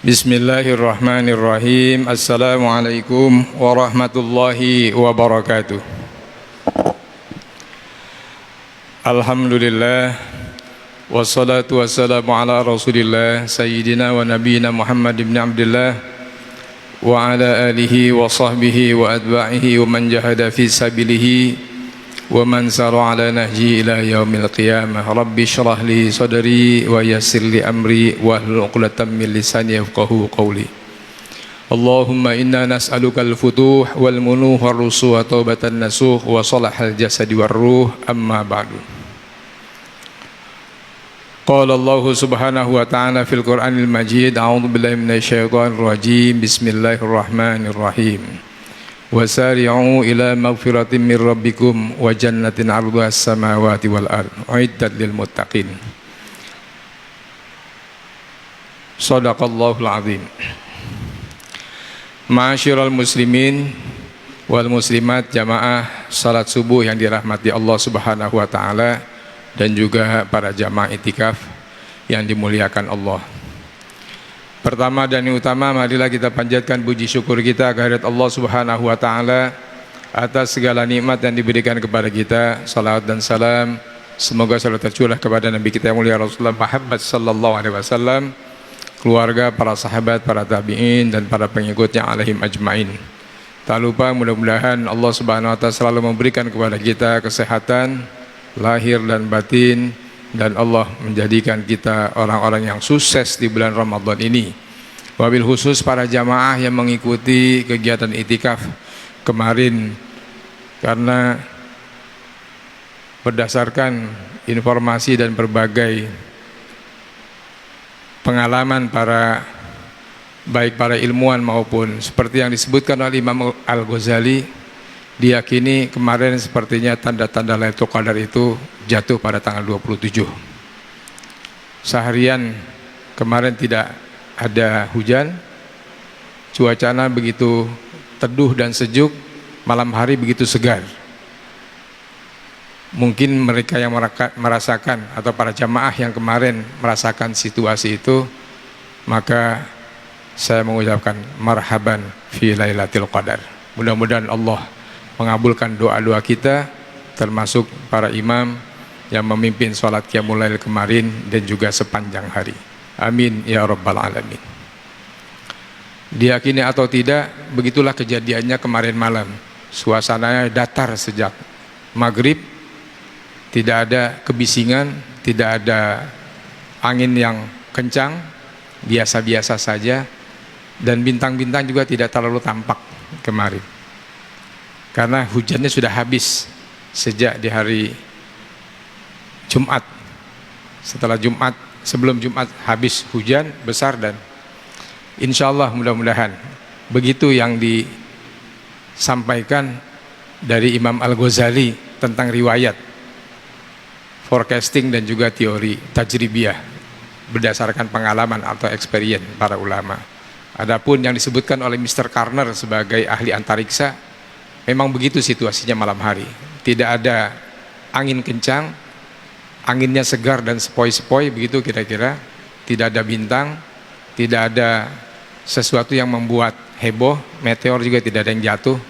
Bismillahirrahmanirrahim. Assalamualaikum warahmatullahi wabarakatuh. Alhamdulillah, wassalatu wassalamu ala rasulillah Sayyidina wa nabiyina Muhammad ibn Abdullah wa ala alihi wa sahbihi wa adba'ihi wa man jahada fi sabilihi wa man sara ala nahji ila yaumil qiyamah. Rabbi syrah li sadri wa yassir li amri wa hlul 'uqdatam min lisani yafqahu qawli. Allahumma inna nas'aluka al-futuh wal munuh war rusuh wa taubatan nasuh wa salahal jasadi war ruh, amma ba'du. Qala Allah subhanahu wa ta'ala fil Qur'anil Majid, a'udzu billahi minasy syaithanir rajim. Bismillahirrahmanirrahim. Wasari'u ila maghfiratin min rabbikum wa jannatin 'arduha as-samawati wal ard uiddat lil muttaqin. Shadaqallahul azim. Ma'asyiral muslimin wal muslimat, jamaah salat subuh yang dirahmati Allah Subhanahu wa taala, dan juga para jamaah itikaf yang dimuliakan Allah. Pertama dan yang utama, marilah kita panjatkan puji syukur kita kehadirat Allah Subhanahu wa taala atas segala nikmat yang diberikan kepada kita. Salawat dan salam semoga selalu tercurah kepada Nabi kita yang mulia Rasulullah Muhammad sallallahu alaihi wasallam, keluarga, para sahabat, para tabi'in dan para pengikutnya alaihim ajmain. Tak lupa mudah-mudahan Allah Subhanahu wa taala selalu memberikan kepada kita kesehatan lahir dan batin, dan Allah menjadikan kita orang-orang yang sukses di bulan Ramadan ini. Wabil khusus para jamaah yang mengikuti kegiatan itikaf kemarin, karena berdasarkan informasi dan berbagai pengalaman baik para ilmuwan maupun seperti yang disebutkan oleh Imam Al-Ghazali, diyakini kemarin sepertinya tanda-tanda Lailatul Qadar itu jatuh pada tanggal 27. Seharian kemarin tidak ada hujan, cuacanya begitu teduh dan sejuk, malam hari begitu segar. Mungkin mereka yang merasakan atau para jamaah yang kemarin merasakan situasi itu, maka saya mengucapkan marhaban fi Lailatul Qadar. Mudah-mudahan Allah mengabulkan doa-doa kita, termasuk para imam yang memimpin sholat qiyamul lail kemarin dan juga sepanjang hari. Amin ya rabbal alamin. Diyakini atau tidak, begitulah kejadiannya kemarin malam. Suasananya datar sejak maghrib, tidak ada kebisingan, tidak ada angin yang kencang, biasa-biasa saja, dan bintang-bintang juga tidak terlalu tampak kemarin. Karena hujannya sudah habis sejak di hari Jumat. Setelah Jumat, sebelum Jumat habis hujan besar, dan insya Allah mudah-mudahan begitu yang disampaikan dari Imam Al-Ghazali tentang riwayat forecasting dan juga teori tajribiyah berdasarkan pengalaman atau experience para ulama. Adapun yang disebutkan oleh Mr. Carner sebagai ahli antariksa, memang begitu situasinya malam hari. Tidak ada angin kencang, anginnya segar dan sepoi-sepoi, begitu kira-kira. Tidak ada bintang, tidak ada sesuatu yang membuat heboh, meteor juga tidak ada yang jatuh.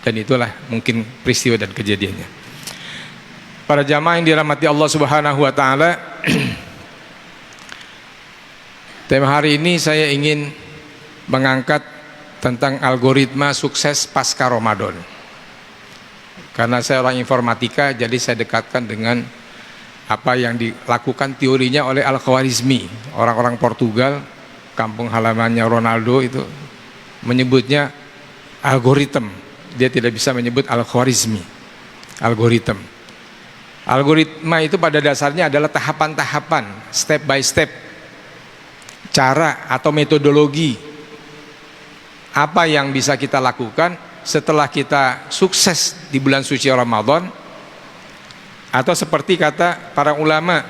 Dan itulah mungkin peristiwa dan kejadiannya. Para jamaah yang dirahmati Allah Subhanahu wa taala, tema hari ini saya ingin mengangkat tentang algoritma sukses pasca Ramadan. Karena saya orang informatika, jadi saya dekatkan dengan apa yang dilakukan teorinya oleh Al-Khwarizmi, orang-orang Portugal, kampung halamannya Ronaldo itu menyebutnya algoritma. Dia tidak bisa menyebut Al-Khwarizmi, algoritma. Algoritma itu pada dasarnya adalah tahapan-tahapan, step by step, cara atau metodologi apa yang bisa kita lakukan setelah kita sukses di bulan suci Ramadan, atau seperti kata para ulama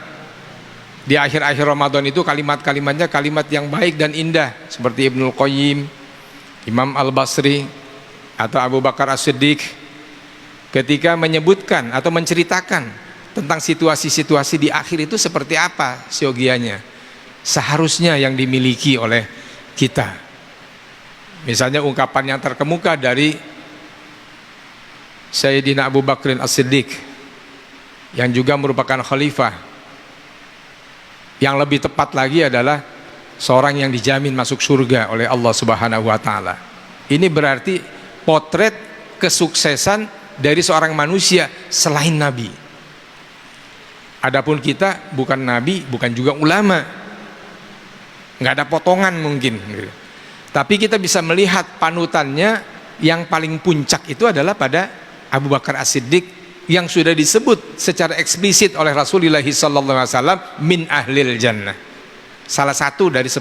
di akhir-akhir Ramadan itu kalimat-kalimatnya kalimat yang baik dan indah, seperti Ibnul Qayyim, Imam Al-Basri atau Abu Bakar As-Siddiq ketika menyebutkan atau menceritakan tentang situasi-situasi di akhir itu seperti apa siogianya seharusnya yang dimiliki oleh kita. Misalnya ungkapan yang terkemuka dari Sayyidina Abu Bakrin As-Siddiq yang juga merupakan khalifah, yang lebih tepat lagi adalah seorang yang dijamin masuk surga oleh Allah Subhanahu wa Ta'ala. Ini berarti potret kesuksesan dari seorang manusia selain Nabi. Adapun kita bukan Nabi, bukan juga ulama, nggak ada potongan mungkin, tapi kita bisa melihat panutannya yang paling puncak itu adalah pada Abu Bakar As-Siddiq yang sudah disebut secara eksplisit oleh Rasulullah SAW min ahlil jannah, salah satu dari 10.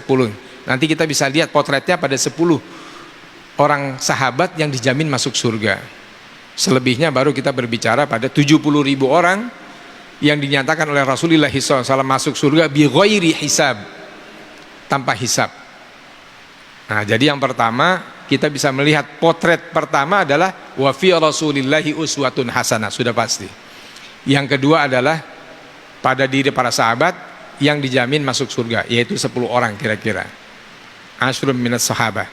Nanti kita bisa lihat potretnya pada 10 orang sahabat yang dijamin masuk surga. Selebihnya baru kita berbicara pada 70.000 orang yang dinyatakan oleh Rasulullah SAW masuk surga bi ghairi hisab, tanpa hisab. Nah, jadi yang pertama kita bisa melihat potret pertama adalah wa fi rasulillahi uswatun hasanah, sudah pasti. Yang kedua adalah pada diri para sahabat yang dijamin masuk surga, yaitu 10 orang kira-kira, asyrun minas sahabah.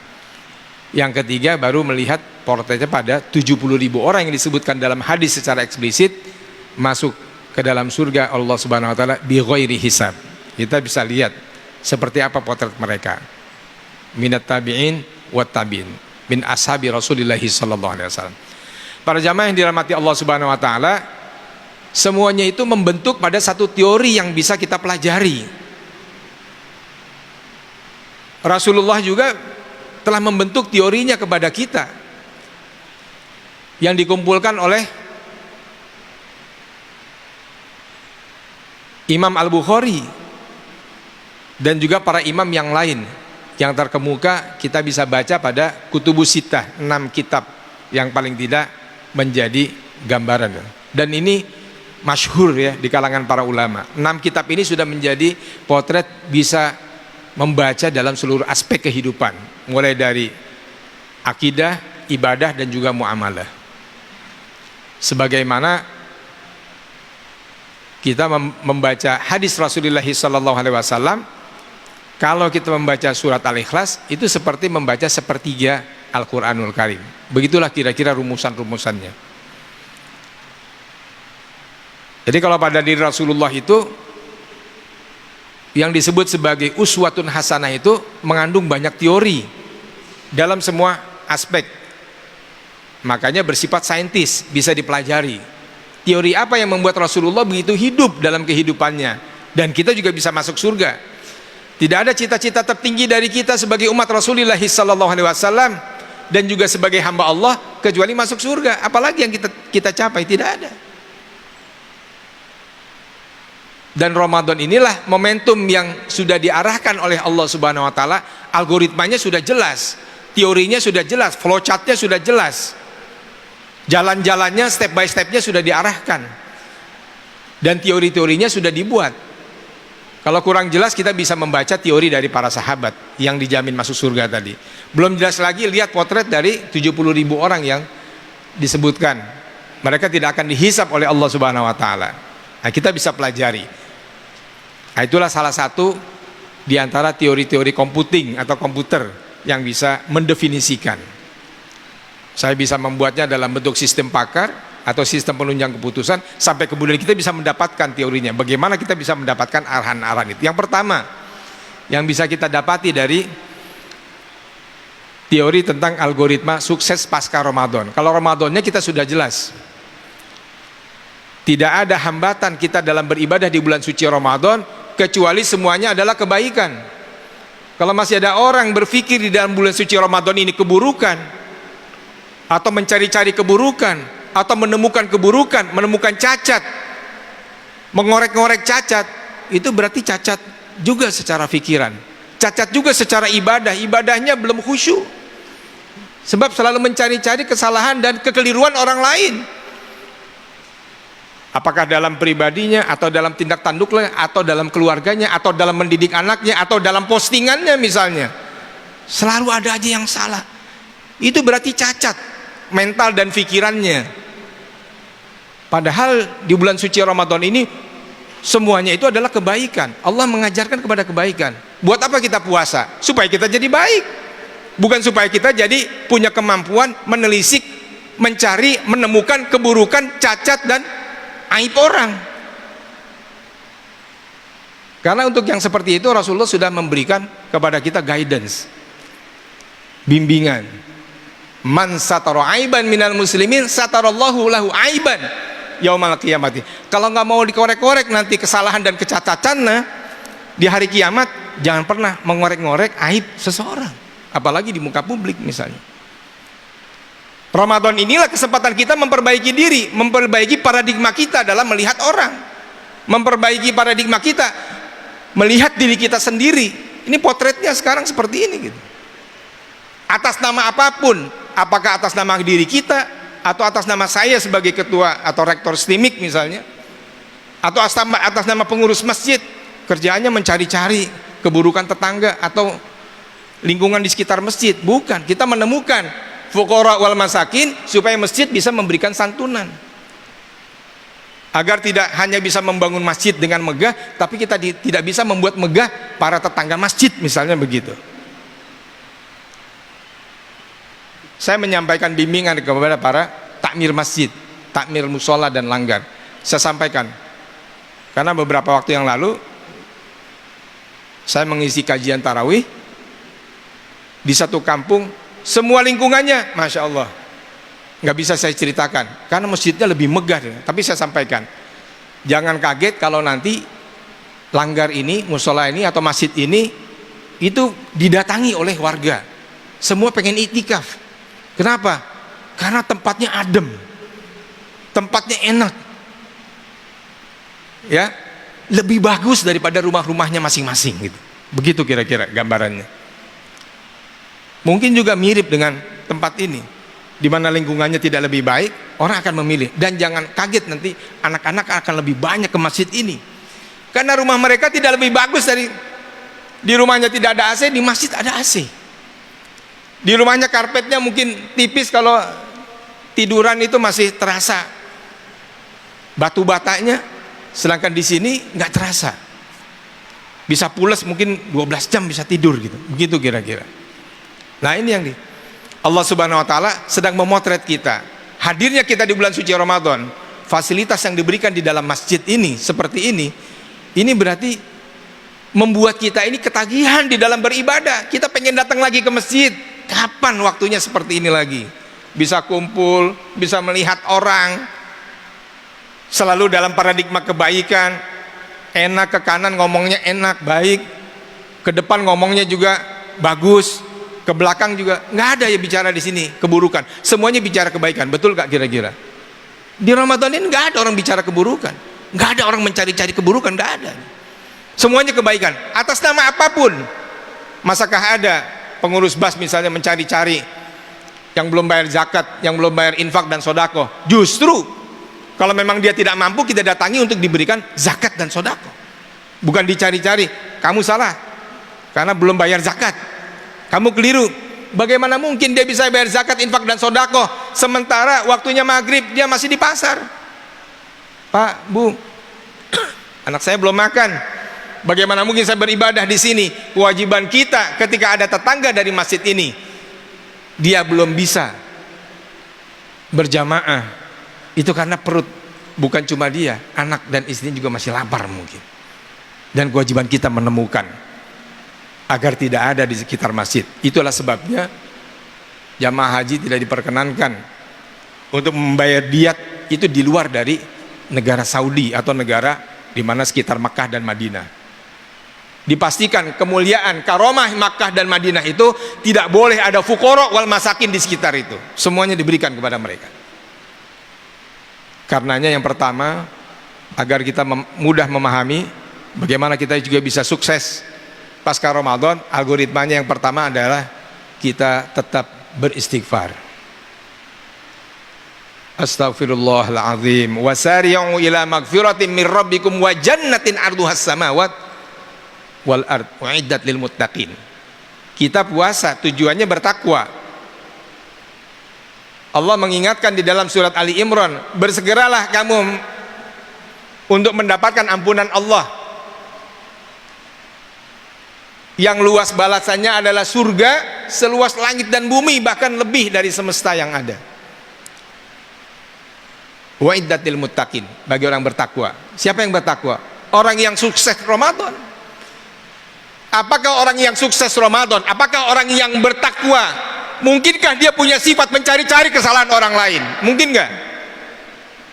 Yang ketiga baru melihat potretnya pada 70.000 orang yang disebutkan dalam hadis secara eksplisit masuk ke dalam surga Allah Subhanahu wa Ta'ala bi ghairi hisab. Kita bisa lihat seperti apa potret mereka, minat tabi'in wa tabi'in min ashabi Rasulullah sallallahu alaihi wasallam. Para jamaah yang dirahmati Allah Subhanahu wa Ta'ala, semuanya itu membentuk pada satu teori yang bisa kita pelajari. Rasulullah juga telah membentuk teorinya kepada kita yang dikumpulkan oleh Imam Al-Bukhari dan juga para imam yang lain yang terkemuka. Kita bisa baca pada Kutubus Sittah, 6 kitab yang paling tidak menjadi gambaran, dan ini masyhur ya di kalangan para ulama. 6 kitab ini sudah menjadi potret, bisa membaca dalam seluruh aspek kehidupan, mulai dari akidah, ibadah, dan juga muamalah. Sebagaimana kita membaca hadis Rasulullah SAW, kalau kita membaca surat Al-Ikhlas itu seperti membaca sepertiga Al-Quranul Karim. Begitulah kira-kira rumusan-rumusannya. Jadi kalau pada diri Rasulullah itu yang disebut sebagai uswatun hasanah itu mengandung banyak teori dalam semua aspek, makanya bersifat saintis, bisa dipelajari. Teori apa yang membuat Rasulullah begitu hidup dalam kehidupannya, dan kita juga bisa masuk surga. Tidak ada cita-cita tertinggi dari kita sebagai umat Rasulullah SAW dan juga sebagai hamba Allah kecuali masuk surga. Apalagi yang kita capai? Tidak ada. Dan Ramadan inilah momentum yang sudah diarahkan oleh Allah Subhanahu wa Ta'ala. Algoritmanya sudah jelas, teorinya sudah jelas, flowchartnya sudah jelas, jalan-jalannya step by stepnya sudah diarahkan, dan teori-teorinya sudah dibuat. Kalau kurang jelas kita bisa membaca teori dari para sahabat yang dijamin masuk surga tadi. Belum jelas lagi lihat potret dari 70.000 orang yang disebutkan, mereka tidak akan dihisap oleh Allah Subhanahu wa Ta'ala. Nah, kita bisa pelajari. Nah, itulah salah satu di antara teori-teori computing atau komputer yang bisa mendefinisikan. Saya bisa membuatnya dalam bentuk sistem pakar atau sistem penunjang keputusan, sampai kemudian kita bisa mendapatkan teorinya. Bagaimana kita bisa mendapatkan arahan-arahan itu? Yang pertama yang bisa kita dapati dari teori tentang algoritma sukses pasca Ramadan. Kalau Ramadannya kita sudah jelas, tidak ada hambatan kita dalam beribadah di bulan suci Ramadan kecuali semuanya adalah kebaikan. Kalau masih ada orang berpikir di dalam bulan suci Ramadan ini keburukan, atau mencari-cari keburukan, atau menemukan keburukan, menemukan cacat, mengorek-ngorek cacat, itu berarti cacat juga secara pikiran, cacat juga secara ibadah, ibadahnya belum khusyuk, sebab selalu mencari-cari kesalahan dan kekeliruan orang lain, apakah dalam pribadinya, atau dalam tindak tanduknya, atau dalam keluarganya, atau dalam mendidik anaknya, atau dalam postingannya misalnya, selalu ada aja yang salah. Itu berarti cacat mental dan pikirannya. Padahal di bulan suci Ramadan ini semuanya itu adalah kebaikan. Allah mengajarkan kepada kebaikan. Buat apa kita puasa? Supaya kita jadi baik, bukan supaya kita jadi punya kemampuan menelisik, mencari, menemukan keburukan, cacat dan aib orang. Karena untuk yang seperti itu Rasulullah sudah memberikan kepada kita guidance, bimbingan. Man satara aiban minal muslimin satarallahu lahu aiban yaumal qiyamati. Kalau nggak mau dikorek-korek nanti kesalahan dan kecacatannya di hari kiamat, jangan pernah mengorek-ngorek aib seseorang, apalagi di muka publik misalnya. Ramadan inilah kesempatan kita memperbaiki diri, memperbaiki paradigma kita dalam melihat orang, memperbaiki paradigma kita melihat diri kita sendiri. Ini potretnya sekarang seperti ini gitu. Atas nama apapun, apakah atas nama diri kita atau atas nama saya sebagai ketua atau rektor STIMIK misalnya, atau atas nama pengurus masjid, kerjaannya mencari-cari keburukan tetangga atau lingkungan di sekitar masjid. Bukan, kita menemukan fuqara wal masakin supaya masjid bisa memberikan santunan, agar tidak hanya bisa membangun masjid dengan megah, tapi kita tidak bisa membuat megah para tetangga masjid misalnya begitu. Saya menyampaikan bimbingan kepada para takmir masjid, takmir musola dan langgar. Saya sampaikan, karena beberapa waktu yang lalu saya mengisi kajian tarawih di satu kampung, semua lingkungannya Masya Allah nggak bisa saya ceritakan karena masjidnya lebih megah. Tapi saya sampaikan, jangan kaget kalau nanti langgar ini, musola ini atau masjid ini itu didatangi oleh warga, semua pengen iktikaf. Kenapa? Karena tempatnya adem, tempatnya enak, ya, lebih bagus daripada rumah-rumahnya masing-masing gitu. Begitu kira-kira gambarannya. Mungkin juga mirip dengan tempat ini, di mana lingkungannya tidak lebih baik, orang akan memilih. Dan jangan kaget nanti anak-anak akan lebih banyak ke masjid ini, karena rumah mereka tidak lebih bagus dari di rumahnya tidak ada AC, di masjid ada AC. Di rumahnya karpetnya mungkin tipis, kalau tiduran itu masih terasa batu batanya, sedangkan di sini nggak terasa, bisa pules mungkin 12 jam bisa tidur gitu. Begitu kira-kira. Nah ini yang Allah Subhanahu Wa Taala sedang memotret kita. Hadirnya kita di bulan suci Ramadan, fasilitas yang diberikan di dalam masjid ini seperti ini berarti membuat kita ini ketagihan di dalam beribadah. Kita pengen datang lagi ke masjid. Kapan waktunya seperti ini lagi? Bisa kumpul, bisa melihat orang, selalu dalam paradigma kebaikan, enak, ke kanan ngomongnya enak, baik, ke depan ngomongnya juga bagus, ke belakang juga nggak ada ya bicara di sini keburukan, semuanya bicara kebaikan. Betul gak kira-kira? Di Ramadan ini nggak ada orang bicara keburukan, nggak ada orang mencari-cari keburukan, nggak ada. Semuanya kebaikan atas nama apapun. Masakah ada pengurus BAS misalnya mencari-cari yang belum bayar zakat, yang belum bayar infak dan sodako? Justru kalau memang dia tidak mampu, kita datangi untuk diberikan zakat dan sodako, bukan dicari-cari. Kamu salah karena belum bayar zakat, kamu keliru. Bagaimana mungkin dia bisa bayar zakat, infak dan sodako sementara waktunya maghrib dia masih di pasar? Pak, Bu, anak saya belum makan. Bagaimana mungkin saya beribadah di sini? Kewajiban kita ketika ada tetangga dari masjid ini, dia belum bisa berjamaah, itu karena perut, bukan cuma dia, anak dan istrinya juga masih lapar mungkin. Dan kewajiban kita menemukan agar tidak ada di sekitar masjid. Itulah sebabnya jamaah haji tidak diperkenankan untuk membayar diat itu di luar dari negara Saudi atau negara di mana sekitar Makkah dan Madinah. Dipastikan kemuliaan karomah Makkah dan Madinah itu tidak boleh ada fuqara wal masakin di sekitar itu, semuanya diberikan kepada mereka. Karenanya yang pertama, agar kita mudah memahami bagaimana kita juga bisa sukses pasca Ramadan, algoritmanya yang pertama adalah kita tetap beristighfar. Astaghfirullahaladzim, wasari'u ila magfiratin min rabbikum wa jannatin arduhas samawat wal ard uiddat lil muttaqin. Kita puasa tujuannya bertakwa. Allah mengingatkan di dalam surat Ali Imran, bersegeralah kamu untuk mendapatkan ampunan Allah. yang luas balasannya adalah surga seluas langit dan bumi, bahkan lebih dari semesta yang ada. Wa iddatil muttaqin, bagi orang bertakwa. Siapa yang bertakwa? Orang yang sukses Ramadan. Apakah orang yang sukses Ramadan? Apakah orang yang bertakwa? Mungkinkah dia punya sifat mencari-cari kesalahan orang lain? Mungkin nggak?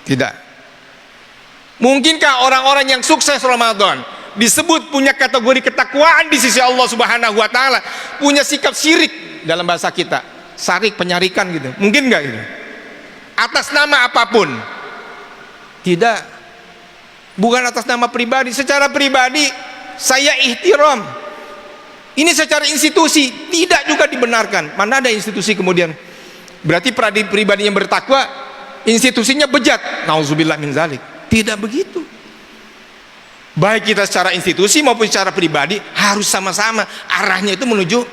Tidak. Mungkinkah orang-orang yang sukses Ramadan disebut punya kategori ketakwaan di sisi Allah Subhanahu wa taala, punya sikap syirik dalam bahasa kita, syarik, penyarikan gitu? Mungkin nggak gitu? Atas nama apapun? Tidak. Bukan atas nama pribadi. Secara pribadi saya ihtiram. Ini secara institusi tidak juga dibenarkan. Mana ada institusi kemudian berarti pribadi yang bertakwa institusinya bejat? Nauzubillah min zalik. Tidak begitu. Baik kita secara institusi maupun secara pribadi harus sama-sama arahnya itu menuju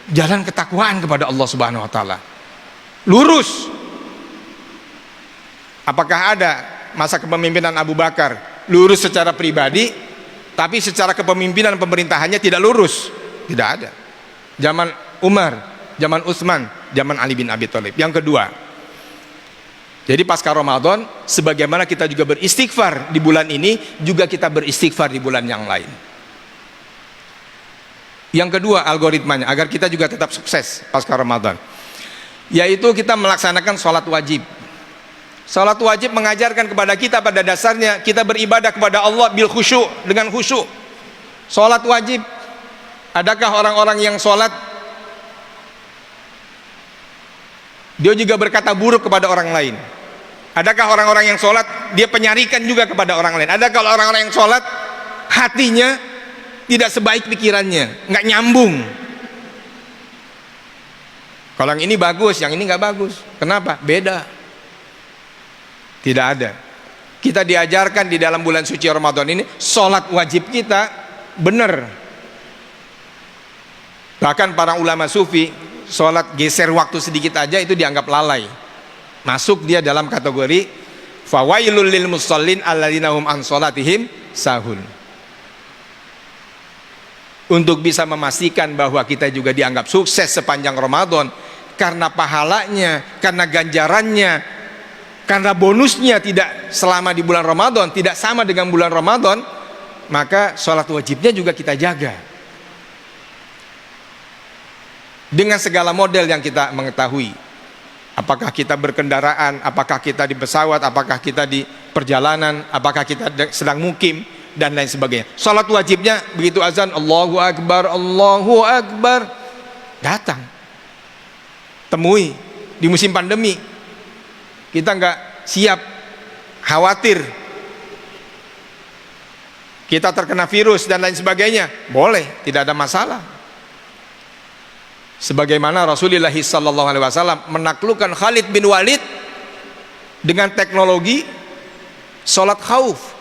jalan ketakwaan kepada Allah Subhanahu wa taala. Lurus. Apakah ada masa kepemimpinan Abu Bakar lurus secara pribadi tapi secara kepemimpinan pemerintahannya tidak lurus? Tidak ada. Zaman Umar, zaman Utsman, zaman Ali bin Abi Thalib. Yang kedua, jadi pasca Ramadan sebagaimana kita juga beristighfar di bulan ini, juga kita beristighfar di bulan yang lain. Yang kedua algoritmanya agar kita juga tetap sukses pasca Ramadan, yaitu kita melaksanakan sholat wajib. Sholat wajib mengajarkan kepada kita pada dasarnya kita beribadah kepada Allah bil khusyuk, dengan khusyuk. Sholat wajib. Adakah orang-orang yang sholat dia juga berkata buruk kepada orang lain? Adakah orang-orang yang sholat dia penyarikan juga kepada orang lain? Adakah orang-orang yang sholat hatinya tidak sebaik pikirannya, nggak nyambung? Kalau yang ini bagus, yang ini nggak bagus. Kenapa? Beda. Tidak ada. Kita diajarkan di dalam bulan suci Ramadan ini sholat wajib kita benar. Bahkan para ulama sufi sholat geser waktu sedikit aja itu dianggap lalai, masuk dia dalam kategori fawailul lil musallin alladzina hum an sholatihim sahun. Untuk bisa memastikan bahwa kita juga dianggap sukses sepanjang Ramadan karena pahalanya, karena ganjarannya, karena bonusnya tidak selama di bulan Ramadan, tidak sama dengan bulan Ramadan, maka sholat wajibnya juga kita jaga dengan segala model yang kita mengetahui. Apakah kita berkendaraan, apakah kita di pesawat, apakah kita di perjalanan, apakah kita sedang mukim, dan lain sebagainya. Salat wajibnya begitu azan Allahu Akbar, Allahu Akbar, datang, temui. Di musim pandemi kita nggak siap, khawatir kita terkena virus dan lain sebagainya, boleh, tidak ada masalah. Sebagaimana Rasulullah SAW menaklukkan Khalid bin Walid dengan teknologi sholat khauf.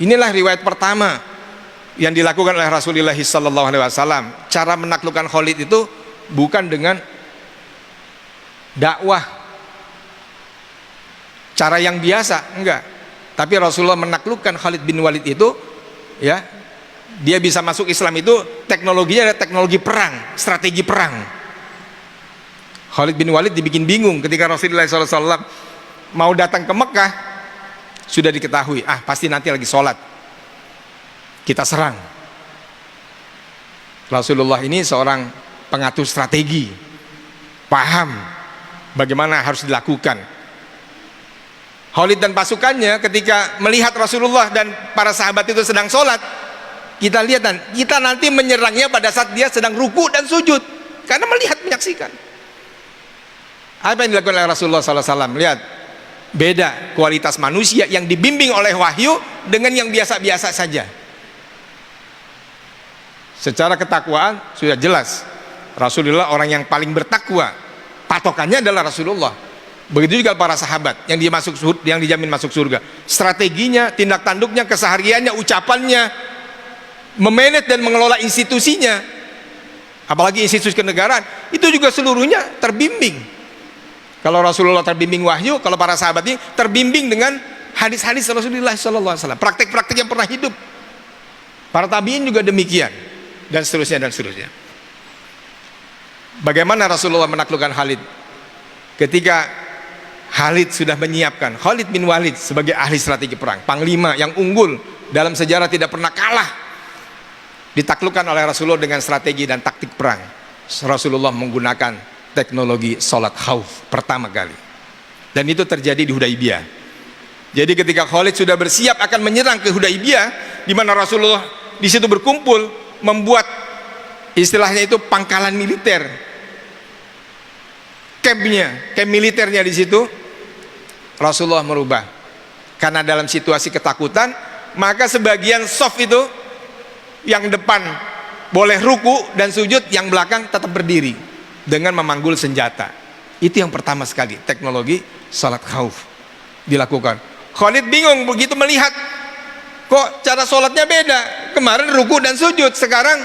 Inilah riwayat pertama yang dilakukan oleh Rasulullah SAW. Cara menaklukkan Khalid itu bukan dengan dakwah cara yang biasa, enggak. Tapi Rasulullah menaklukkan Khalid bin Walid itu, ya, dia bisa masuk Islam itu teknologinya ada teknologi perang, strategi perang. Khalid bin Walid dibikin bingung ketika Rasulullah SAW mau datang ke Mekah, sudah diketahui, pasti nanti lagi sholat, kita serang. Rasulullah ini seorang pengatur strategi, paham bagaimana harus dilakukan. Khalid dan pasukannya ketika melihat Rasulullah dan para sahabat itu sedang sholat, kita lihat, dan kita nanti menyerangnya pada saat dia sedang ruku dan sujud, karena melihat, menyaksikan. Apa yang dilakukan oleh Rasulullah SAW? Lihat, beda kualitas manusia yang dibimbing oleh wahyu dengan yang biasa-biasa saja. Secara ketakwaan sudah jelas Rasulullah orang yang paling bertakwa, patokannya adalah Rasulullah. Begitu juga para sahabat yang dijamin masuk surga. Strateginya, tindak tanduknya, kesehariannya, ucapannya, memanage dan mengelola institusinya, apalagi institusi kenegaraan, itu juga seluruhnya terbimbing. Kalau Rasulullah terbimbing wahyu, kalau para sahabat ini terbimbing dengan hadis-hadis Rasulullah SAW, praktek-praktek yang pernah hidup. Para tabiin juga demikian. dan seterusnya dan seterusnya. Bagaimana Rasulullah menaklukkan Khalid? Ketika Khalid sudah menyiapkan, Khalid bin Walid sebagai ahli strategi perang, panglima yang unggul dalam sejarah, tidak pernah kalah, ditaklukkan oleh Rasulullah dengan strategi dan taktik perang. Rasulullah menggunakan teknologi sholat khauf pertama kali, dan itu terjadi di Hudaybiyah. Jadi ketika Khalid sudah bersiap akan menyerang ke Hudaybiyah, di mana Rasulullah di situ berkumpul, membuat istilahnya itu pangkalan militer, camp militernya di situ. Rasulullah merubah, karena dalam situasi ketakutan, maka sebagian soft itu yang depan boleh ruku dan sujud, yang belakang tetap berdiri dengan memanggul senjata. Itu yang pertama sekali teknologi salat khauf dilakukan. Khalid bingung begitu melihat, kok cara sholatnya beda, kemarin ruku dan sujud, sekarang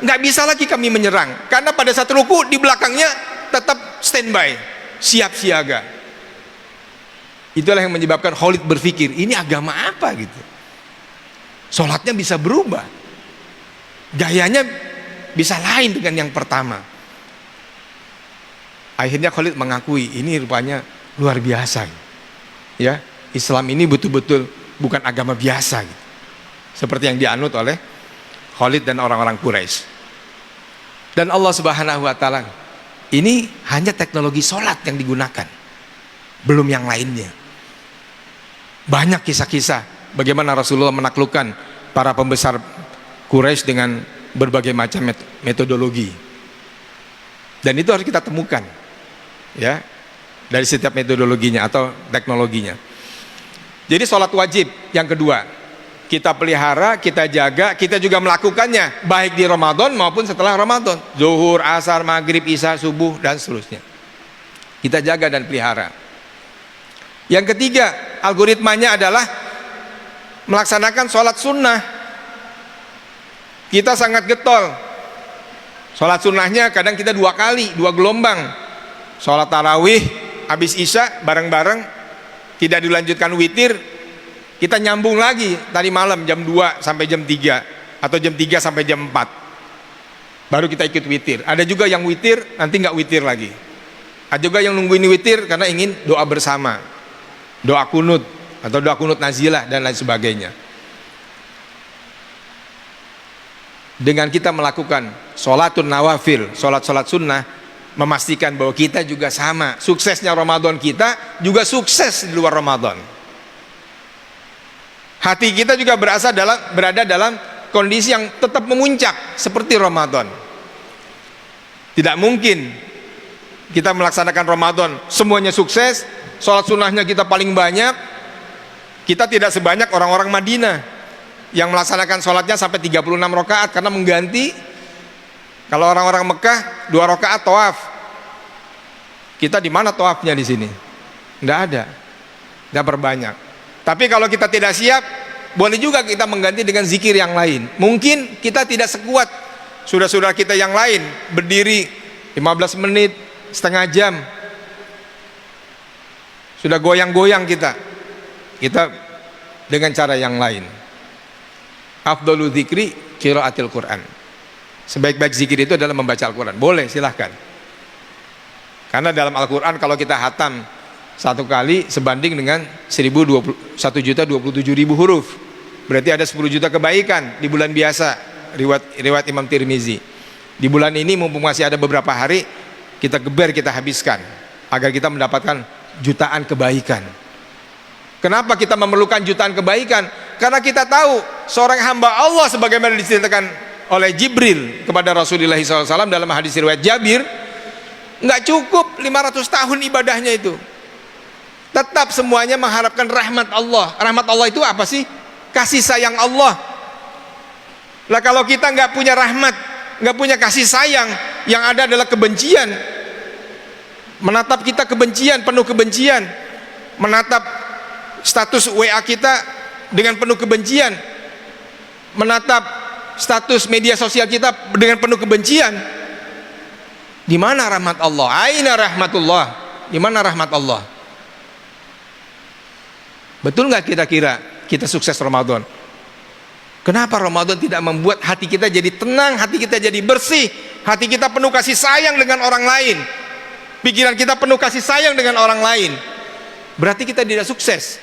nggak bisa lagi kami menyerang, karena pada saat ruku di belakangnya tetap standby, siap siaga. Itulah yang menyebabkan Khalid berpikir, ini agama apa gitu, sholatnya bisa berubah, gayanya bisa lain dengan yang pertama. Akhirnya Khalid mengakui, ini rupanya luar biasa ya, Islam ini betul-betul bukan agama biasa gitu, seperti yang dianut oleh Khalid dan orang-orang Quraisy. Dan Allah Subhanahu wa taala, ini hanya teknologi sholat yang digunakan, belum yang lainnya. Banyak kisah-kisah bagaimana Rasulullah menaklukkan para pembesar Quraisy dengan berbagai macam metodologi, dan itu harus kita temukan ya, dari setiap metodologinya atau teknologinya. Jadi sholat wajib yang kedua, kita pelihara, kita jaga, kita juga melakukannya baik di Ramadan maupun setelah Ramadan, zuhur, asar, maghrib, isya, subuh dan seterusnya, kita jaga dan pelihara. Yang ketiga, algoritmanya adalah melaksanakan sholat sunnah. Kita sangat getol, sholat sunnahnya kadang kita 2 kali, 2 gelombang. Sholat tarawih habis isya bareng-bareng, tidak dilanjutkan witir, kita nyambung lagi tadi malam jam 2 sampai jam 3 atau jam 3 sampai jam 4, baru kita ikut witir. Ada juga yang witir nanti nggak witir lagi, ada juga yang nungguin witir karena ingin doa bersama, doa kunut atau doa kunut nazilah dan lain sebagainya. Dengan kita melakukan sholatun nawafil, sholat-sholat sunnah, memastikan bahwa kita juga sama, suksesnya Ramadan kita juga sukses di luar Ramadan. Hati kita juga berada dalam kondisi yang tetap memuncak seperti Ramadan. Tidak mungkin kita melaksanakan Ramadan semuanya sukses, sholat sunnahnya kita paling banyak, kita tidak sebanyak orang-orang Madinah yang melaksanakan sholatnya sampai 36 rakaat karena mengganti. Kalau orang-orang Mekah 2 rakaat tawaf, kita di mana tawafnya di sini? Tidak ada, tidak berbanyak. Tapi kalau kita tidak siap, boleh juga kita mengganti dengan zikir yang lain. Mungkin kita tidak sekuat saudara-saudara kita yang lain, berdiri 15 menit, setengah jam, sudah goyang-goyang kita dengan cara yang lain. Afdhalu dzikri qiraatil Quran. Sebaik-baik zikir itu adalah membaca Al-Quran. Boleh, silahkan. Karena dalam Al-Quran kalau kita hatam 1 kali sebanding dengan 1.027.000 huruf, berarti ada 10 juta kebaikan di bulan biasa. Riwayat Imam Tirmizi. Di bulan ini mumpung masih ada beberapa hari, kita geber, kita habiskan agar kita mendapatkan jutaan kebaikan. Kenapa kita memerlukan jutaan kebaikan? Karena kita tahu seorang hamba Allah sebagaimana diceritakan oleh Jibril kepada Rasulullah SAW dalam hadis riwayat Jabir, nggak cukup 500 tahun ibadahnya itu, tetap semuanya mengharapkan rahmat Allah. Rahmat Allah itu apa sih? Kasih sayang Allah. Lah kalau kita nggak punya rahmat, nggak punya kasih sayang, yang ada adalah kebencian, menatap kita kebencian, penuh kebencian, menatap status WA kita dengan penuh kebencian, menatap status media sosial kita dengan penuh kebencian. Di mana rahmat Allah? Aina rahmatullah? Di mana rahmat Allah? Betul nggak kira-kira kita sukses Ramadan? Kenapa Ramadan tidak membuat hati kita jadi tenang, hati kita jadi bersih, hati kita penuh kasih sayang dengan orang lain, pikiran kita penuh kasih sayang dengan orang lain? Berarti kita tidak sukses,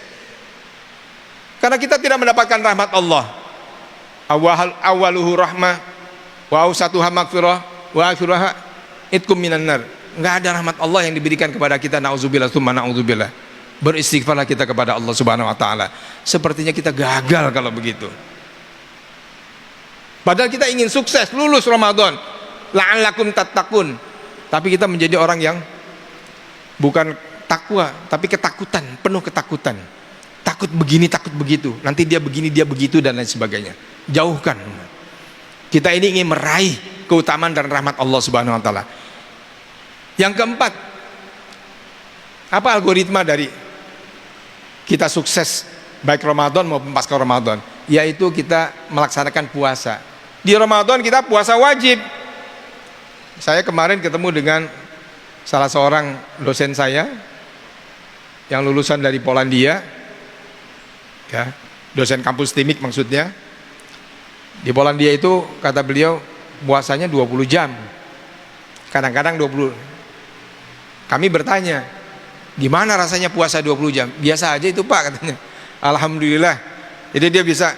karena kita tidak mendapatkan rahmat Allah. Awaluhu rahmah, wa awsatuha maghfirah, wa akhiruha itkum minan nar. Enggak ada rahmat Allah yang diberikan kepada kita, nauzubillah tsumma nauzubillah. Beristighfarlah kita kepada Allah Subhanahu wa taala. Sepertinya kita gagal kalau begitu. Padahal kita ingin sukses, lulus Ramadan, la'allakum tattaqun. Tapi kita menjadi orang yang bukan takwa, tapi ketakutan, penuh ketakutan. Takut begini, takut begitu. Nanti dia begini, dia begitu, dan lain sebagainya. Jauhkan. Kita ini ingin meraih keutamaan dan rahmat Allah Subhanahu wa taala. Yang keempat, apa algoritma dari kita sukses baik Ramadan maupun pasca Ramadan? Yaitu kita melaksanakan puasa. Di Ramadan kita puasa wajib. Saya kemarin ketemu dengan salah seorang dosen saya yang lulusan dari Polandia, ya, dosen kampus Timik maksudnya. Di Polandia itu kata beliau puasanya 20 jam, kadang-kadang 20. Kami bertanya, gimana rasanya puasa 20 jam? Biasa aja itu Pak, katanya. Alhamdulillah. Jadi dia bisa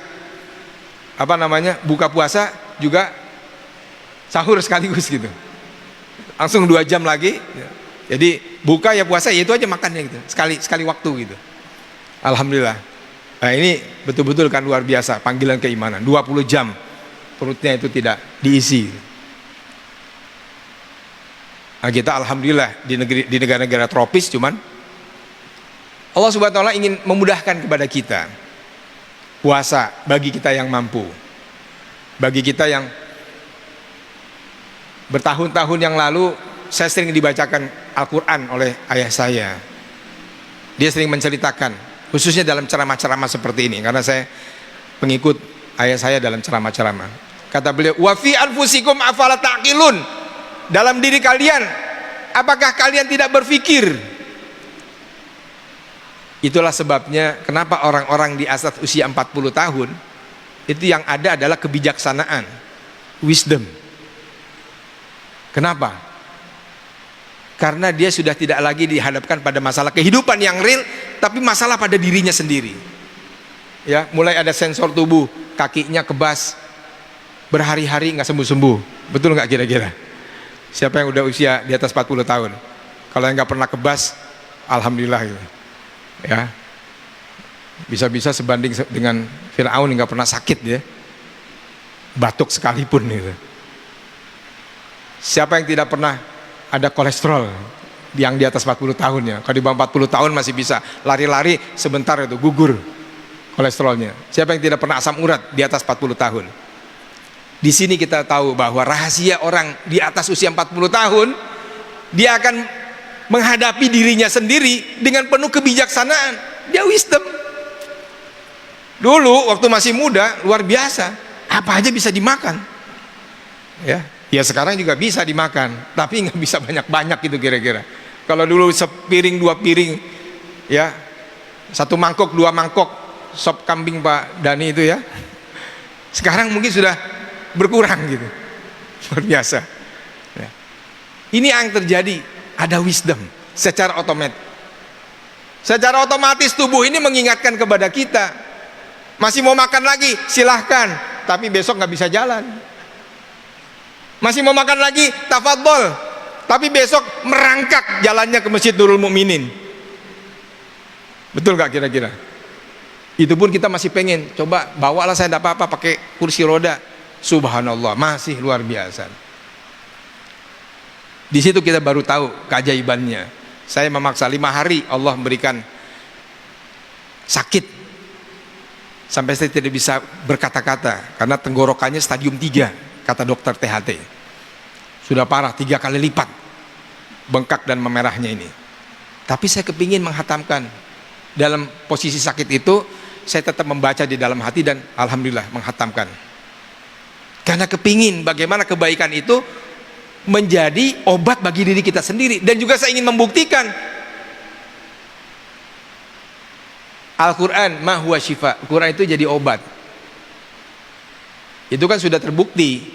buka puasa juga sahur sekaligus gitu, langsung 2 jam lagi. Jadi buka ya puasa ya itu aja makannya gitu, sekali waktu gitu. Alhamdulillah. Nah ini betul-betul kan luar biasa panggilan keimanan. 20 jam perutnya itu tidak diisi. Nah, kita alhamdulillah di negara-negara tropis, cuman Allah Subhanahu wa taala ingin memudahkan kepada kita puasa bagi kita yang mampu. Bagi kita yang bertahun-tahun yang lalu saya sering dibacakan Al-Quran oleh ayah saya. Dia sering menceritakan, khususnya dalam ceramah-ceramah seperti ini, karena saya pengikut ayah saya dalam ceramah-ceramah. Kata beliau, wa fi anfusikum afala taqilun. Dalam diri kalian, apakah kalian tidak berpikir? Itulah sebabnya kenapa orang-orang di atas usia 40 tahun itu yang ada adalah kebijaksanaan, wisdom. Kenapa? Karena dia sudah tidak lagi dihadapkan pada masalah kehidupan yang real, tapi masalah pada dirinya sendiri. Ya, mulai ada sensor tubuh, kakinya kebas, berhari-hari nggak sembuh-sembuh. Betul nggak kira-kira? Siapa yang udah usia di atas 40 tahun? Kalau yang nggak pernah kebas, alhamdulillah gitu. Ya, bisa-bisa sebanding dengan Fir'aun yang nggak pernah sakit ya, batuk sekalipun gitu. Siapa yang tidak pernah ada kolesterol yang di atas 40 tahun ya? Kalau di bawah 40 tahun masih bisa lari-lari sebentar itu gugur kolesterolnya. Siapa yang tidak pernah asam urat di atas 40 tahun? Di sini kita tahu bahwa rahasia orang di atas usia 40 tahun, dia akan menghadapi dirinya sendiri dengan penuh kebijaksanaan. Dia wisdom. Dulu waktu masih muda luar biasa, apa aja bisa dimakan. Ya sekarang juga bisa dimakan, tapi nggak bisa banyak-banyak gitu kira-kira. Kalau dulu sepiring 2 piring, ya 1 mangkok 2 mangkok sop kambing Pak Dani itu ya. Sekarang mungkin sudah berkurang gitu, luar biasa. Ya. Ini yang terjadi, ada wisdom secara otomatis. Secara otomatis tubuh ini mengingatkan kepada kita, masih mau makan lagi silahkan, tapi besok nggak bisa jalan. Masih mau makan lagi, tafadhol, tapi besok merangkak jalannya ke Masjid Nurul Mukminin. Betul nggak kira-kira? Itu pun kita masih pengen, coba bawalah saya, tidak apa-apa pakai kursi roda. Subhanallah, masih luar biasa. Di situ kita baru tahu keajaibannya. Saya memaksa 5 hari, Allah memberikan sakit sampai saya tidak bisa berkata-kata karena tenggorokannya stadium 3, kata dokter THT. Sudah parah, 3 kali lipat bengkak dan memerahnya ini. Tapi saya kepingin menghatamkan. Dalam posisi sakit itu saya tetap membaca di dalam hati dan alhamdulillah menghatamkan. Karena kepingin bagaimana kebaikan itu menjadi obat bagi diri kita sendiri. Dan juga saya ingin membuktikan Al-Quran ma huwa syifa, Al-Quran itu jadi obat. Itu kan sudah terbukti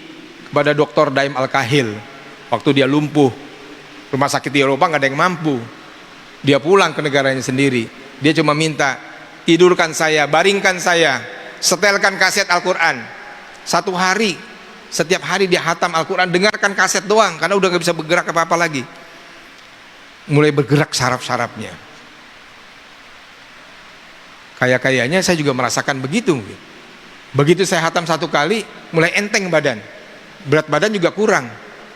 kepada Dr. Daim Al-Kahil waktu dia lumpuh, rumah sakit di Eropa nggak ada yang mampu, dia pulang ke negaranya sendiri, dia cuma minta tidurkan saya, baringkan saya, setelkan kaset Al-Quran. Satu hari, setiap hari dia hatam Al-Quran, dengarkan kaset doang karena udah nggak bisa bergerak apa-apa lagi. Mulai bergerak saraf-sarafnya. Kayak-kayaknya saya juga merasakan begitu. Begitu saya hatam satu kali, mulai enteng badan, berat badan juga kurang.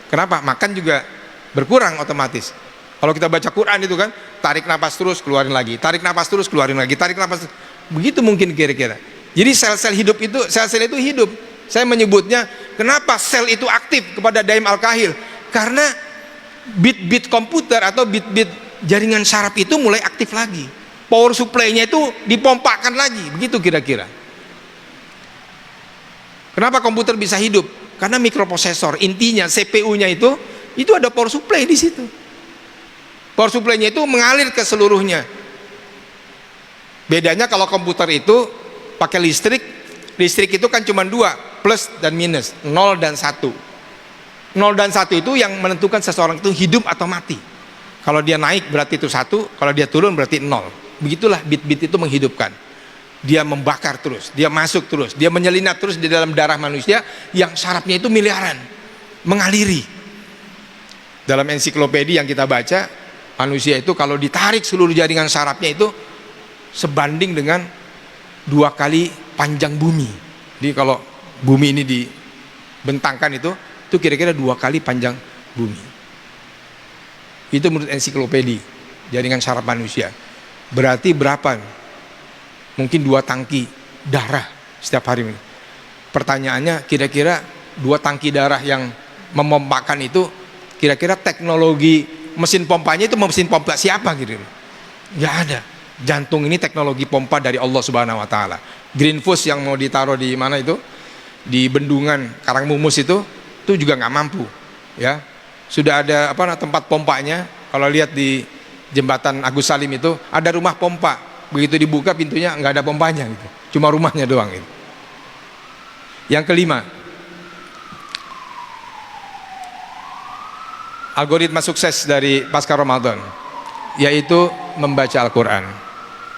Kenapa? Makan juga berkurang otomatis. Kalau kita baca Quran itu kan, tarik napas terus, keluarin lagi, tarik napas terus, keluarin lagi, tarik napas terus. Begitu mungkin kira-kira. Jadi sel-sel hidup itu, sel-sel itu hidup. Saya menyebutnya, kenapa sel itu aktif kepada Daim Al-Kahil? Karena bit-bit komputer atau bit-bit jaringan saraf itu mulai aktif lagi. Power supply-nya itu dipompakan lagi, begitu kira-kira. Kenapa komputer bisa hidup? Karena mikroprosesor, intinya CPU-nya itu ada power supply di situ. Power supply-nya itu mengalir ke seluruhnya. Bedanya kalau komputer itu pakai listrik itu kan cuma dua, plus dan minus, 0 dan 1. 0 dan 1 itu yang menentukan seseorang itu hidup atau mati. Kalau dia naik berarti itu 1, kalau dia turun berarti 0. Begitulah bit-bit itu menghidupkan. Dia membakar terus, dia masuk terus, dia menyelinap terus di dalam darah manusia yang sarafnya itu miliaran, mengaliri. Dalam ensiklopedia yang kita baca, manusia itu kalau ditarik seluruh jaringan sarafnya itu sebanding dengan 2 kali panjang bumi. Jadi kalau bumi ini dibentangkan itu kira-kira 2 kali panjang bumi. Itu menurut ensiklopedia jaringan saraf manusia. Berarti berapa? Mungkin 2 tangki darah setiap hari. Pertanyaannya, kira-kira 2 tangki darah yang memompakan itu, kira-kira teknologi mesin pompanya itu mesin pompa siapa gitu? Nggak ada. Jantung ini teknologi pompa dari Allah Subhanahu Wa Taala. Greenfus yang mau ditaruh di mana itu, di bendungan Karangmumus itu juga nggak mampu. Ya, sudah ada tempat pompanya. Kalau lihat di jembatan Agus Salim itu ada rumah pompa. Begitu dibuka pintunya nggak ada pompanya gitu, cuma rumahnya doang gitu. Yang kelima, algoritma sukses dari pasca Ramadan, yaitu membaca Al-Quran.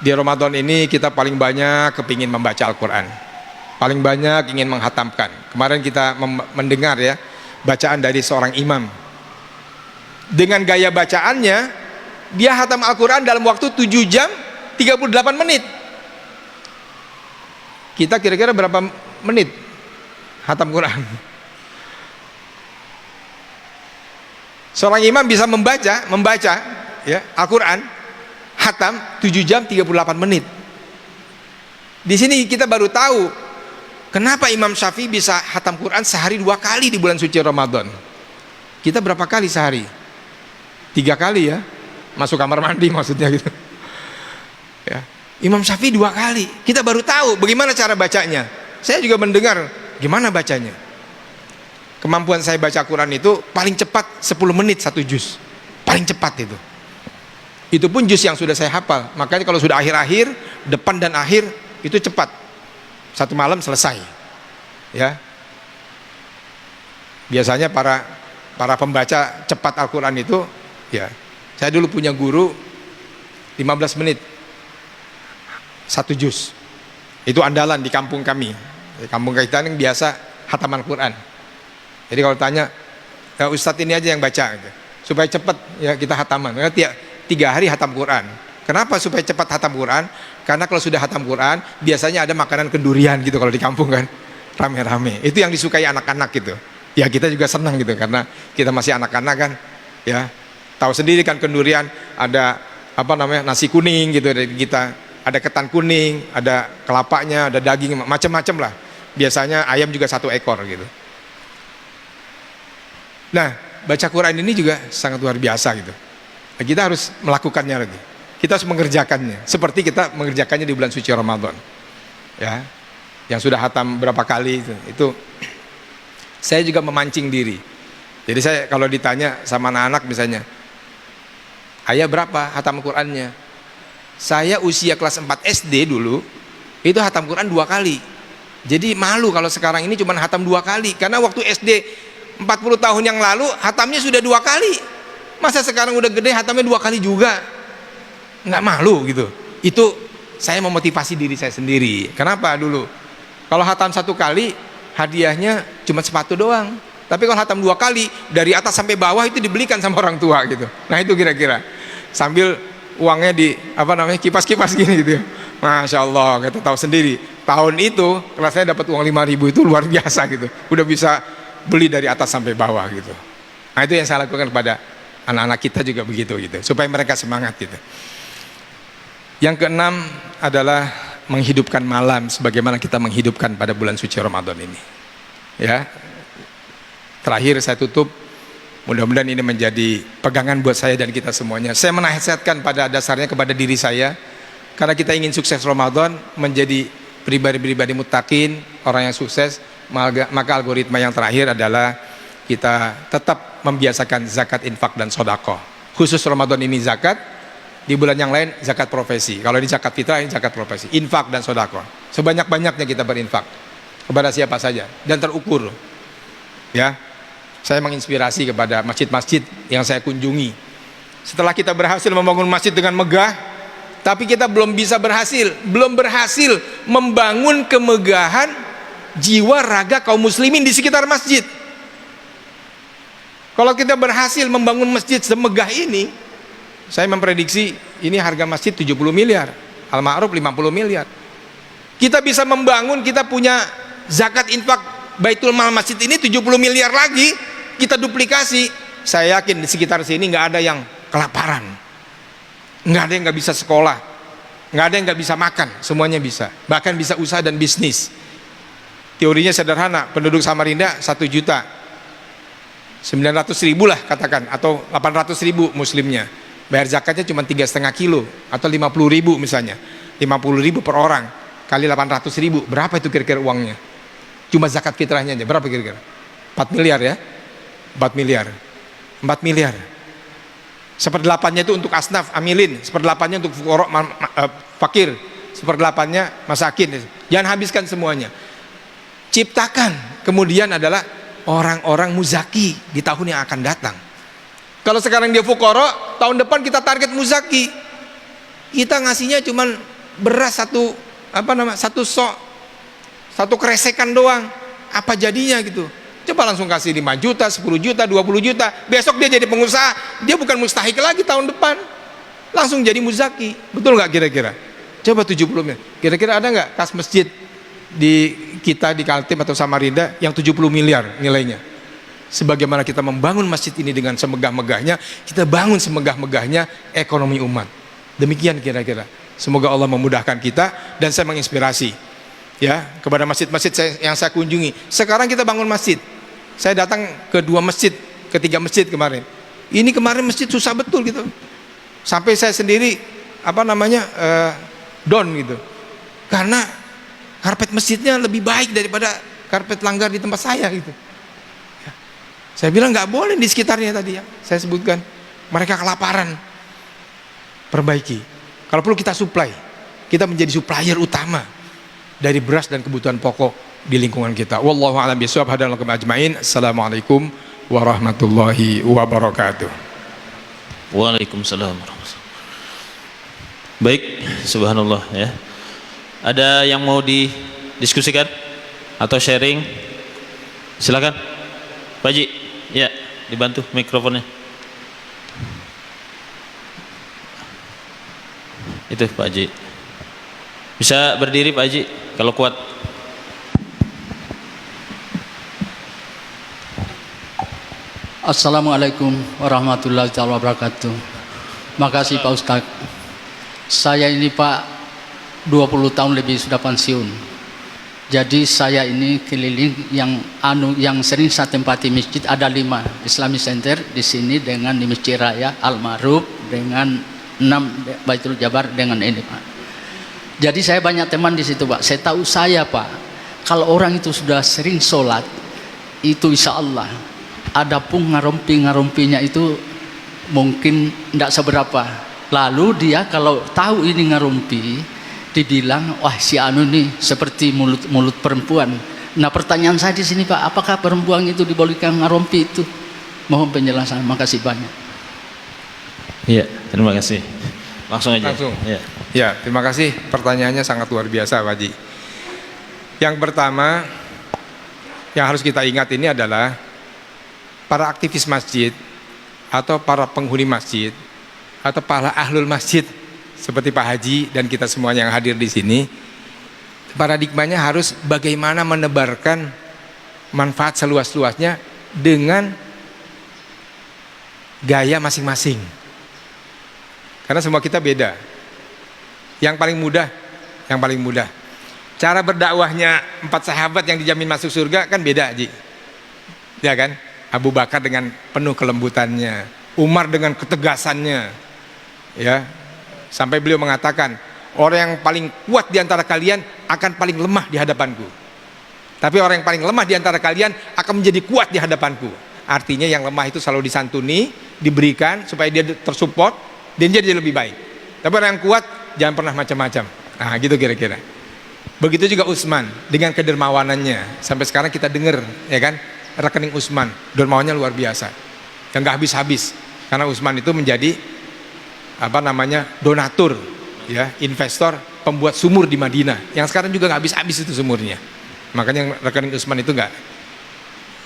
Di Ramadan ini kita paling banyak kepingin membaca Al-Quran, paling banyak ingin menghatamkan. Kemarin kita mendengar ya bacaan dari seorang imam. Dengan gaya bacaannya, dia hatam Al-Quran dalam waktu 7 jam 38 menit. Kita kira-kira berapa menit hatam Quran? Seorang imam bisa membaca ya Al-Quran hatam 7 jam 38 menit. Di sini kita baru tahu kenapa Imam Syafi'i bisa hatam Quran sehari 2 kali di bulan suci Ramadan. Kita berapa kali sehari? 3 kali ya, masuk kamar mandi maksudnya gitu ya. Imam Syafi'i 2 kali. Kita baru tahu bagaimana cara bacanya. Saya juga mendengar gimana bacanya. Kemampuan saya baca Quran itu paling cepat 10 menit 1 juz, paling cepat itu. Itu pun juz yang sudah saya hafal. Makanya kalau sudah akhir-akhir, depan dan akhir itu cepat, 1 malam selesai ya. Biasanya para pembaca cepat Al-Quran itu ya, saya dulu punya guru 15 menit 1 juz. Itu andalan di kampung kami. Di kampung kita yang biasa hataman Quran. Jadi kalau tanya, ya Ustadz ini aja yang baca gitu, supaya cepat ya kita hataman. Karena tiap 3 hari hatam Quran. Kenapa supaya cepat hatam Quran? Karena kalau sudah hatam Quran biasanya ada makanan kendurian gitu kalau di kampung kan, rame-rame. Itu yang disukai anak-anak gitu. Ya kita juga senang gitu karena kita masih anak-anak kan. Ya tahu sendiri kan kendurian ada nasi kuning gitu dari kita. Ada ketan kuning, ada kelapanya, ada daging, macam-macam lah. Biasanya ayam juga 1 ekor gitu. Nah, baca Quran ini juga sangat luar biasa gitu. Nah, kita harus melakukannya lagi. Kita harus mengerjakannya. Seperti kita mengerjakannya di bulan suci Ramadan. Ya, yang sudah hatam berapa kali itu saya juga memancing diri. Jadi saya kalau ditanya sama anak-anak misalnya, ayah berapa hatam Qurannya? Saya usia kelas 4 SD dulu itu hatam Quran 2 kali. Jadi malu kalau sekarang ini cuma hatam 2 kali, karena waktu SD 40 tahun yang lalu hatamnya sudah 2 kali. Masa sekarang udah gede hatamnya 2 kali juga? Nggak malu gitu. Itu saya memotivasi diri saya sendiri. Kenapa dulu? Kalau hatam 1 kali hadiahnya cuma sepatu doang. Tapi kalau hatam 2 kali dari atas sampai bawah itu dibelikan sama orang tua gitu. Nah itu kira-kira. Sambil uangnya di kipas-kipas gini gitu ya. Masya Allah, kita tahu sendiri tahun itu kalau saya dapat uang 5.000 itu luar biasa gitu, udah bisa beli dari atas sampai bawah gitu. Nah itu yang saya lakukan kepada anak-anak kita juga begitu gitu, supaya mereka semangat gitu. Yang keenam adalah menghidupkan malam sebagaimana kita menghidupkan pada bulan suci Ramadan ini ya. Terakhir saya tutup, mudah-mudahan ini menjadi pegangan buat saya dan kita semuanya. Saya menasihatkan pada dasarnya kepada diri saya, karena kita ingin sukses Ramadan, menjadi pribadi-pribadi muttaqin, orang yang sukses, maka algoritma yang terakhir adalah kita tetap membiasakan zakat, infak, dan sodako. Khusus Ramadan ini zakat, di bulan yang lain zakat profesi. Kalau di zakat fitrah ini zakat profesi, infak dan sodako. Sebanyak-banyaknya kita berinfak kepada siapa saja dan terukur. Ya, saya menginspirasi kepada masjid-masjid yang saya kunjungi. Setelah kita berhasil membangun masjid dengan megah, tapi kita belum berhasil membangun kemegahan jiwa raga kaum muslimin di sekitar masjid. Kalau kita berhasil membangun masjid semegah ini, saya memprediksi ini harga masjid 70 miliar, Al-Ma'ruf 50 miliar. Kita bisa membangun, kita punya zakat, infak, baitul mal masjid ini 70 miliar lagi, kita duplikasi. Saya yakin di sekitar sini nggak ada yang kelaparan, nggak ada yang nggak bisa sekolah, nggak ada yang nggak bisa makan, semuanya bisa, bahkan bisa usaha dan bisnis. Teorinya sederhana, penduduk Samarinda 1.900.000 lah katakan, atau 800.000 muslimnya, bayar zakatnya cuma 3,5 kilo atau 50.000 misalnya, 50.000 per orang kali 800.000, berapa itu kira-kira uangnya? Cuma zakat fitrahnya aja berapa kira-kira? 4 miliar ya, 4 miliar, 4 miliar. Seperdelapannya itu untuk asnaf, amilin, seperdelapannya untuk fakir, seperdelapannya masakin. Jangan habiskan semuanya. Ciptakan kemudian adalah orang-orang muzaki di tahun yang akan datang. Kalau sekarang dia fuqara, tahun depan kita target muzaki. Kita ngasihnya cuman beras satu sok, satu kresekan doang. Apa jadinya gitu? Coba langsung kasih 5 juta, 10 juta, 20 juta. Besok dia jadi pengusaha, dia bukan mustahik lagi tahun depan. Langsung jadi muzaki. Betul nggak kira-kira? Coba 70 miliar. Kira-kira ada nggak kas masjid di kita di Kaltim atau Samarinda yang 70 miliar nilainya? Sebagaimana kita membangun masjid ini dengan semegah-megahnya, kita bangun semegah-megahnya ekonomi umat. Demikian kira-kira. Semoga Allah memudahkan kita, dan saya menginspirasi ya kepada masjid-masjid yang saya kunjungi. Sekarang kita bangun masjid. Saya datang ke 2 masjid, ke 3 masjid kemarin. Ini kemarin masjid susah betul gitu. Sampai saya sendiri down gitu. Karena karpet masjidnya lebih baik daripada karpet langgar di tempat saya gitu. Ya. Saya bilang nggak boleh di sekitarnya tadi ya. Saya sebutkan mereka kelaparan. Perbaiki. Kalau perlu kita supply. Kita menjadi supplier utama dari beras dan kebutuhan pokok di lingkungan kita. Wallahu a'lam bishawab. Hadallakum ajmain. Assalamualaikum warahmatullahi wabarakatuh. Waalaikumsalam warahmatullahi. Baik, subhanallah ya. Ada yang mau didiskusikan atau sharing? Silakan, Pak Haji. Ya, dibantu mikrofonnya. Itu Pak Haji. Bisa berdiri Pak Haji kalau kuat. Assalamualaikum warahmatullahi wabarakatuh. Makasih Pak Ustadz. Saya ini Pak 20 tahun lebih sudah pensiun. Jadi saya ini keliling yang sering saya tempati masjid ada 5 Islamic Center di sini dengan di Masjid Raya Al-Ma'ruf dengan 6 Baitul Jabar dengan ini Pak. Jadi saya banyak teman di situ Pak. Saya tahu Pak, kalau orang itu sudah sering sholat itu insya Allah. Adapun ngarumpinya itu mungkin tidak seberapa. Lalu dia kalau tahu ini ngarumpi, dibilang, wah si anu nih seperti mulut perempuan. Nah pertanyaan saya di sini Pak, apakah perempuan itu dibolehkan ngarompi itu? Mohon penjelasan, makasih banyak. Iya, terima kasih. Langsung aja. Langsung. Ya. Ya, terima kasih. Pertanyaannya sangat luar biasa, Pak Haji. Yang pertama, yang harus kita ingat ini adalah para aktivis masjid atau para penghuni masjid atau para ahlul masjid seperti Pak Haji dan kita semuanya yang hadir di sini, paradigmanya harus bagaimana menebarkan manfaat seluas-luasnya dengan gaya masing-masing. Karena semua kita beda. Yang paling mudah. Cara berdakwahnya 4 sahabat yang dijamin masuk surga kan beda, Ji. Ya kan? Abu Bakar dengan penuh kelembutannya, Umar dengan ketegasannya. Ya. Sampai beliau mengatakan, orang yang paling kuat di antara kalian akan paling lemah di hadapanku. Tapi orang yang paling lemah di antara kalian akan menjadi kuat di hadapanku. Artinya yang lemah itu selalu disantuni, diberikan supaya dia tersupport dan dia jadi lebih baik. Tapi orang yang kuat jangan pernah macam-macam. Nah, gitu kira-kira. Begitu juga Utsman dengan kedermawanannya. Sampai sekarang kita dengar, ya kan, rekening Utsman, dermawannya luar biasa. Yang nggak habis-habis. Karena Utsman itu menjadi donatur, ya, investor, pembuat sumur di Madinah. Yang sekarang juga nggak habis-habis itu sumurnya. Makanya rekening Utsman itu nggak.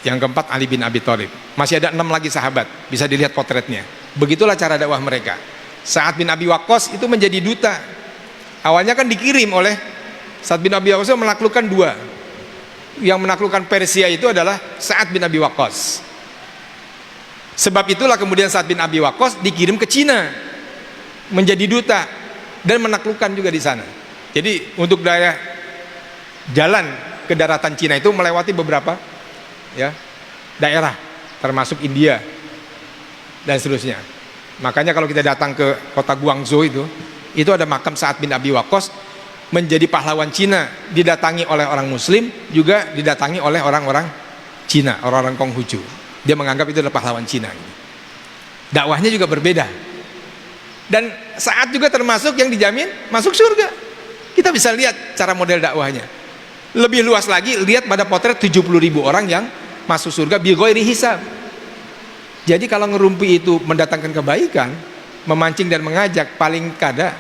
Yang keempat Ali bin Abi Thalib. Masih ada 6 lagi sahabat, bisa dilihat potretnya. Begitulah cara dakwah mereka. Sa'ad bin Abi Waqqas itu menjadi duta. Awalnya kan dikirim oleh Sa'ad bin Abi Waqqas menaklukkan 2. Yang menaklukkan Persia itu adalah Sa'ad bin Abi Waqqas. Sebab itulah kemudian Sa'ad bin Abi Waqqas dikirim ke Cina menjadi duta dan menaklukkan juga di sana. Jadi untuk daerah jalan ke daratan Cina itu melewati beberapa, ya, daerah termasuk India dan seterusnya. Makanya kalau kita datang ke kota Guangzhou itu ada makam Sa'ad bin Abi Waqqas menjadi pahlawan Cina, didatangi oleh orang Muslim, juga didatangi oleh orang-orang Cina, orang-orang Konghucu. Dia menganggap itu adalah pahlawan Cina. Dakwahnya juga berbeda. Dan Sa'ad juga termasuk yang dijamin masuk surga. Kita bisa lihat cara model dakwahnya. Lebih luas lagi, lihat pada potret 70.000 orang yang masuk surga bighairi hisab. Jadi kalau ngerumpi itu mendatangkan kebaikan, memancing dan mengajak, paling kada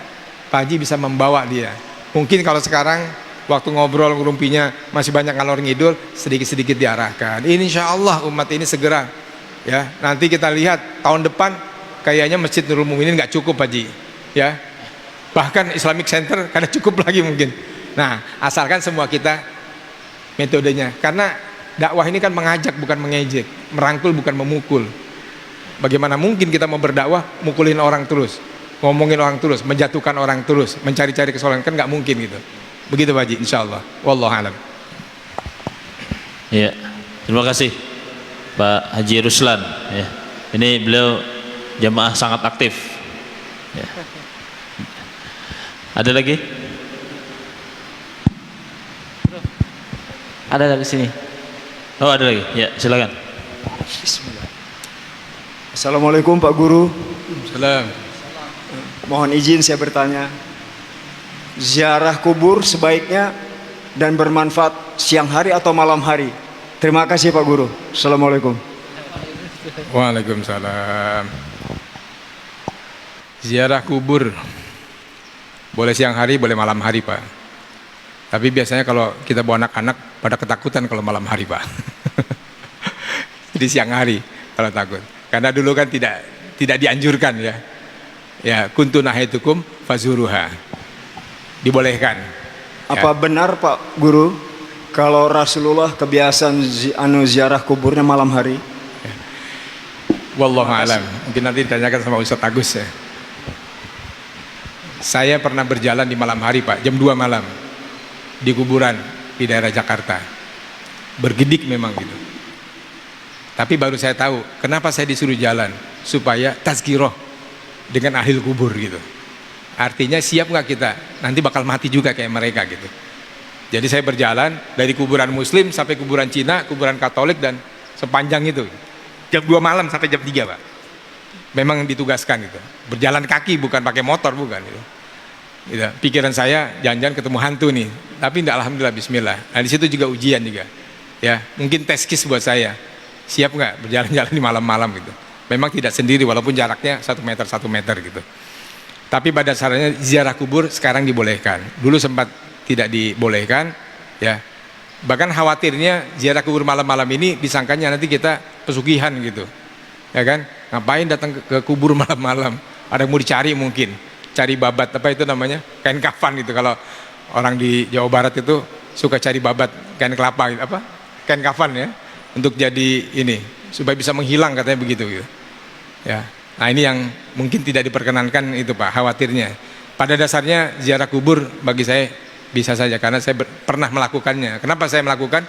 Pak Haji bisa membawa dia. Mungkin kalau sekarang waktu ngobrol ngerumpinya masih banyak ngalor ngidul, sedikit-sedikit diarahkan. Insya Allah umat ini segera, ya, nanti kita lihat tahun depan kayaknya Masjid Nurul Mukminin nggak cukup Pak Haji, ya. Bahkan Islamic Center kada cukup lagi mungkin. Nah, asalkan semua kita metodenya, karena dakwah ini kan mengajak bukan mengejek, merangkul bukan memukul. Bagaimana mungkin kita mau berdakwah mukulin orang terus, ngomongin orang terus, menjatuhkan orang terus, mencari-cari kesalahan, kan nggak mungkin gitu. Begitu Pak Haji, insya Allah. Wallahu a'lam. Iya, terima kasih Pak Haji Ruslan. Ya. Ini beliau jamaah sangat aktif. Ya. Ada lagi? Ada dari sini. Oh, ada lagi. Ya, silakan. Bismillah. Assalamualaikum Pak Guru. Salam. Mohon izin saya bertanya. Ziarah kubur sebaiknya dan bermanfaat siang hari atau malam hari? Terima kasih Pak Guru. Assalamualaikum. Waalaikumsalam. Ziarah kubur boleh siang hari, boleh malam hari Pak. Tapi biasanya kalau kita bawa anak-anak pada ketakutan kalau malam hari Pak. Jadi siang hari kalau takut. Karena dulu kan tidak dianjurkan, ya. Ya, kuntu nahaitukum fazuruha. Dibolehkan. Apa benar Pak Guru kalau Rasulullah kebiasaan ziarah kuburnya malam hari? Wallahu a'lam. Mungkin nanti ditanyakan sama Ustaz Agus, ya. Saya pernah berjalan di malam hari Pak, jam 2 malam di kuburan di daerah Jakarta. Bergedik memang gitu. Tapi baru saya tahu kenapa saya disuruh jalan, supaya tazkiroh dengan ahli kubur gitu. Artinya siap nggak kita? Nanti bakal mati juga kayak mereka gitu. Jadi saya berjalan dari kuburan Muslim sampai kuburan Cina, kuburan Katolik, dan sepanjang itu jam 2 malam sampai jam 3 Pak. Memang ditugaskan gitu. Berjalan kaki, bukan pakai motor, bukan gitu. Gitu. Pikiran saya jangan-jangan ketemu hantu nih, tapi tidak, alhamdulillah, bismillah. Nah di situ juga ujian juga, ya mungkin tes kis buat saya, siap nggak berjalan-jalan di malam-malam gitu. Memang tidak sendiri walaupun jaraknya 1 meter gitu. Tapi pada dasarnya ziarah kubur sekarang dibolehkan. Dulu sempat tidak dibolehkan, ya. Bahkan khawatirnya ziarah kubur malam-malam ini disangkanya nanti kita pesugihan gitu, ya kan? Ngapain datang ke kubur malam-malam? Ada yang mau dicari mungkin. Cari babat, apa itu namanya, kain kafan gitu. Kalau orang di Jawa Barat itu suka cari babat, kain kelapa gitu, apa, kain kafan ya, untuk jadi ini supaya bisa menghilang katanya begitu gitu. Ya, nah ini yang mungkin tidak diperkenankan itu Pak, khawatirnya. Pada dasarnya ziarah kubur bagi saya bisa saja karena saya pernah melakukannya. Kenapa saya melakukan?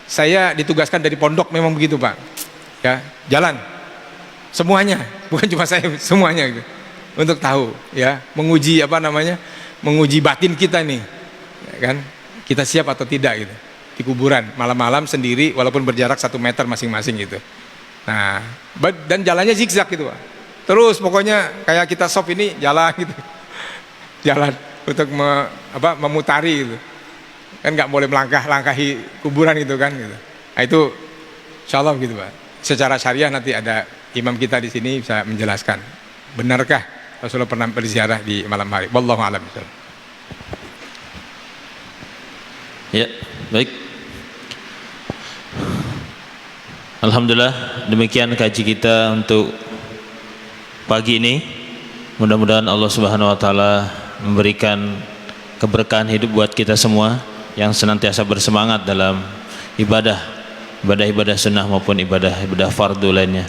Saya ditugaskan dari pondok memang begitu Pak. Ya, jalan semuanya, bukan cuma saya, semuanya gitu. Untuk tahu ya, menguji apa namanya, menguji batin kita nih, ya kan, kita siap atau tidak gitu di kuburan malam-malam sendiri walaupun berjarak 1 meter masing-masing gitu. Nah, dan jalannya zigzag gitu Pak, terus pokoknya kayak kita shop ini jalan gitu, jalan untuk memutari gitu kan, nggak boleh melangkahi kuburan gitu kan gitu. Nah itu insyaallah gitu Pak, secara syariah nanti ada imam kita di sini bisa menjelaskan benarkah Rasulullah pernah berziarah di malam hari. Wallahu a'lam. Ya, baik. Alhamdulillah, demikian kaji kita untuk pagi ini. Mudah-mudahan Allah Subhanahu wa taala memberikan keberkahan hidup buat kita semua yang senantiasa bersemangat dalam ibadah sunnah maupun ibadah fardu lainnya.